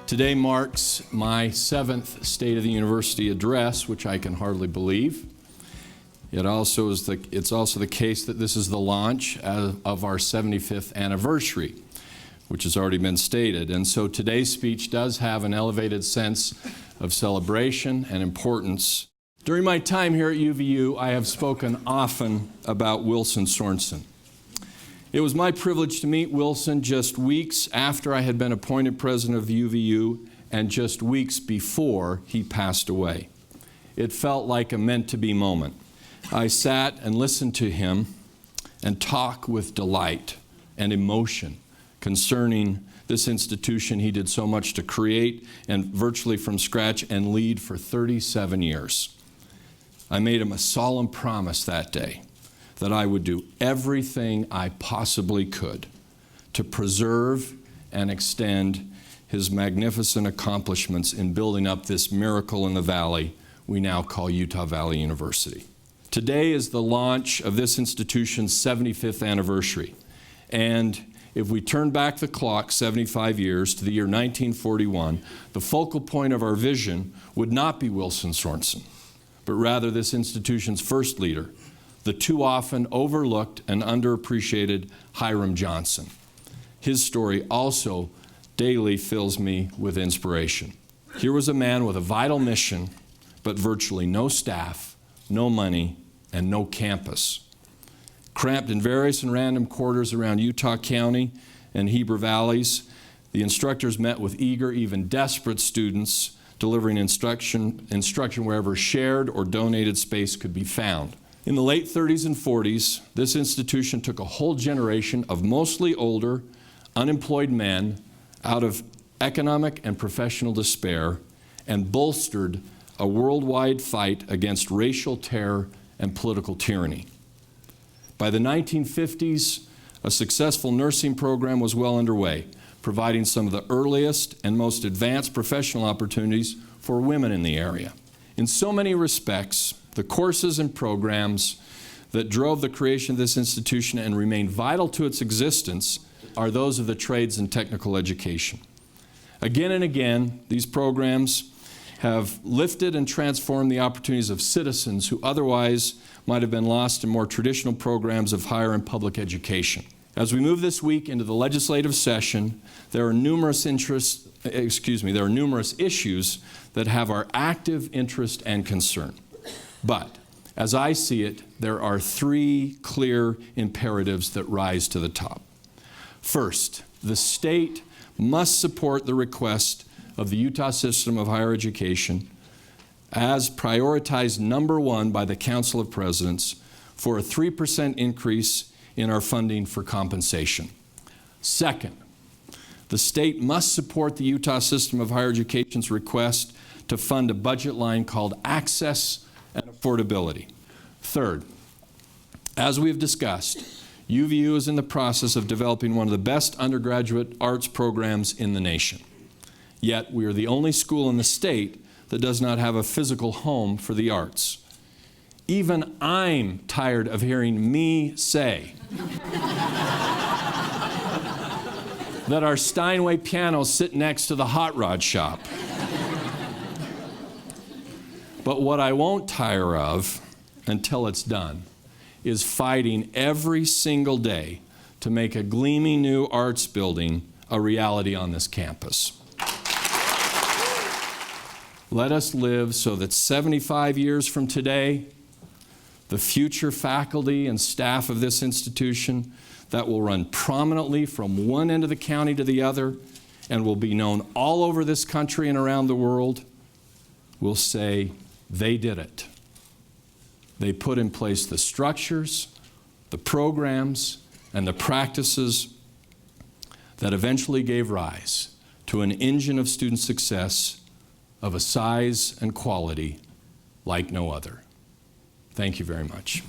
Today marks my 7th State of the University address, which I can hardly believe. It's also the case that this is the launch of our 75th anniversary, which has already been stated. And so today's speech does have an elevated sense of celebration and importance. During my time here at UVU, I have spoken often about Wilson Sorensen. It was my privilege to meet Wilson just weeks after I had been appointed president of UVU and just weeks before he passed away. It felt like a meant-to-be moment. I sat and listened to him and talk with delight and emotion concerning this institution he did so much to create and virtually from scratch and lead for 37 years. I made him a solemn promise that day that I would do everything I possibly could to preserve and extend his magnificent accomplishments in building up this miracle in the valley we now call Utah Valley University. Today is the launch of this institution's 75th anniversary. And if we turn back the clock 75 years to the year 1941, the focal point of our vision would not be Wilson Sorensen, but rather this institution's first leader, the too often overlooked and underappreciated Hiram Johnson. His story also daily fills me with inspiration. Here was a man with a vital mission, but virtually no staff, no money, and no campus. Cramped in various and random quarters around Utah County and Heber Valleys, the instructors met with eager, even desperate students, delivering instruction wherever shared or donated space could be found. In the late 30s and 40s, this institution took a whole generation of mostly older, unemployed men out of economic and professional despair and bolstered a worldwide fight against racial terror and political tyranny. By the 1950s, a successful nursing program was well underway, providing some of the earliest and most advanced professional opportunities for women in the area. In so many respects, the courses and programs that drove the creation of this institution and remain vital to its existence are those of the trades and technical education. Again and again, these programs have lifted and transformed the opportunities of citizens who otherwise might have been lost in more traditional programs of higher and public education. As we move this week into the legislative session, there are numerous issues that have our active interest and concern. But as I see it, there are 3 clear imperatives that rise to the top. First, the state must support the request of the Utah system of higher education as prioritized number 1 by the Council of Presidents for a 3% increase in our funding for compensation. Second, the state must support the Utah system of higher education's request to fund a budget line called Access and Affordability. Third, as we've discussed, UVU is in the process of developing one of the best undergraduate arts programs in the nation. Yet we are the only school in the state that does not have a physical home for the arts. Even I'm tired of hearing me say that our Steinway pianos sit next to the hot rod shop. But what I won't tire of until it's done is fighting every single day to make a gleaming new arts building a reality on this campus. Let us live so that 75 years from today, the future faculty and staff of this institution that will run prominently from one end of the county to the other and will be known all over this country and around the world will say, they did it. They put in place the structures, the programs, and the practices that eventually gave rise to an engine of student success of a size and quality like no other. Thank you very much.